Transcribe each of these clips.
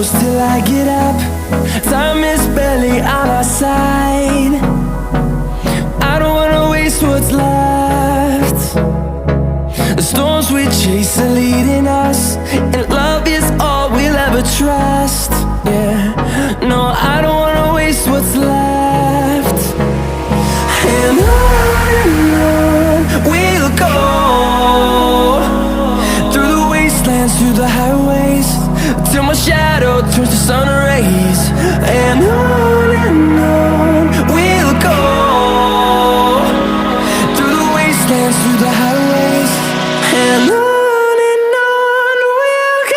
close till I get up. Time is barely on our side. I don't wanna waste what's left. The storms we chase are leading us, and love is all we'll ever trust. Yeah, no, I don't wanna waste what's left. And on we'll go, through the wastelands, through the highways, till my shadow turns to sun rays. And on we'll go, through the wastelands, through the highways, and on we'll go.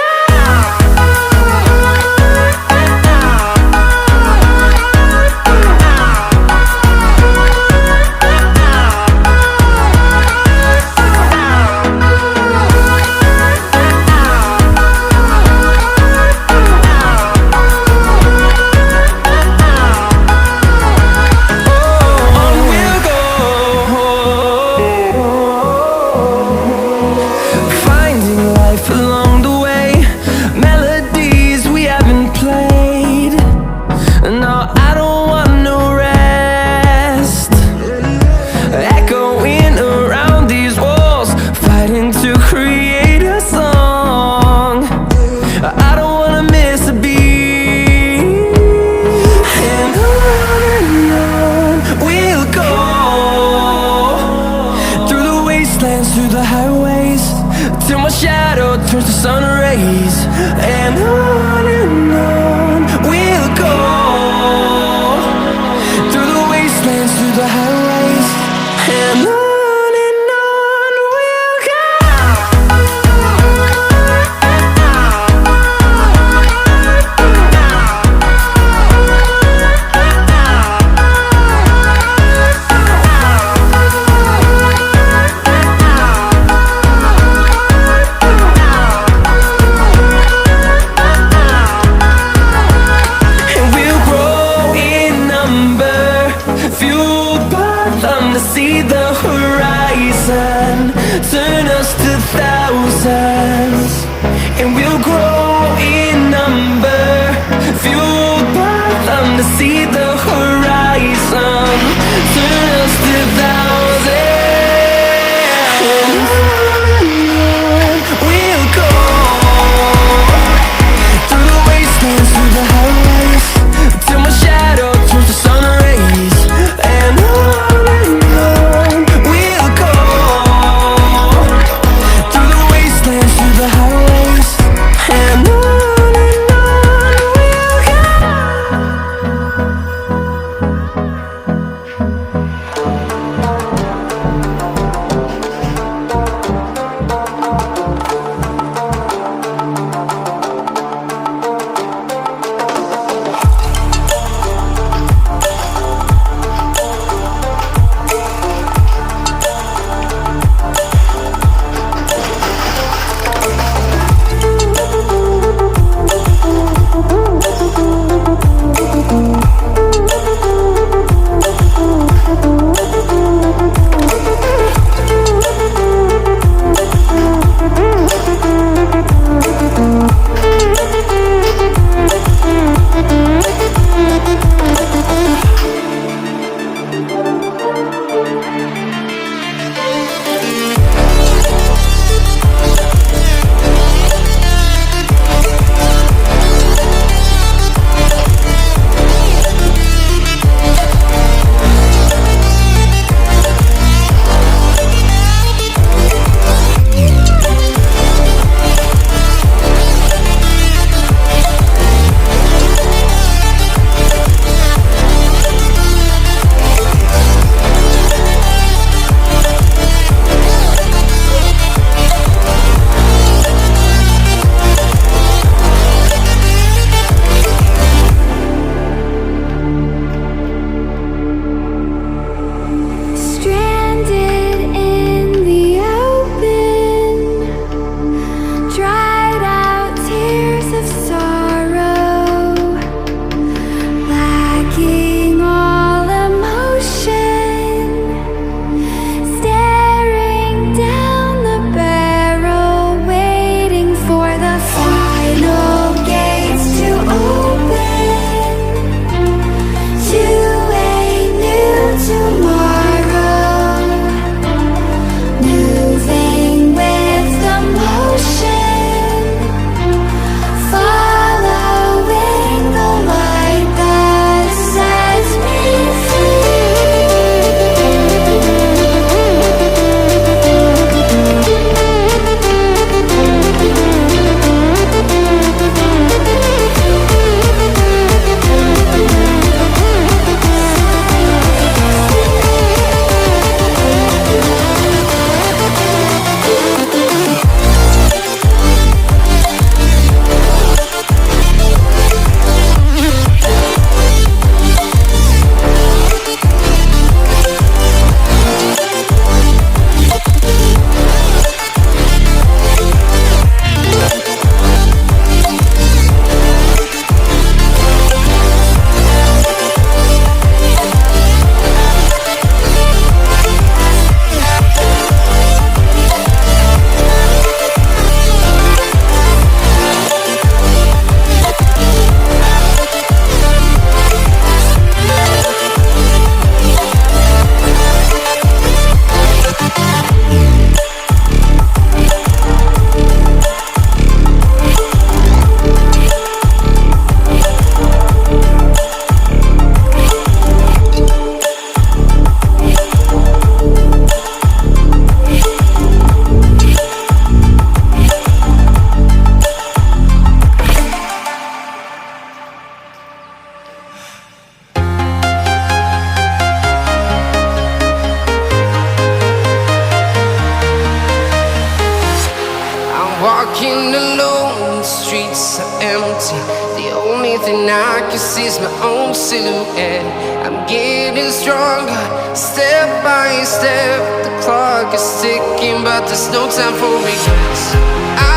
Through the highways, till my shadow turns to sun rays. And on we'll go, through the wastelands, through the highways, and on we'll go. To see the horizon turn us to thousands, and we'll grow in number, fueled by them. To see the horizon turn us to thousands, and on we'll go, through the wastelands, through the highways, till my shadow turns to sun rays. And on the highways, and on we'll go. The only thing I can see is my own silhouette. I'm getting stronger, step by step. The clock is ticking, but there's no time for regrets.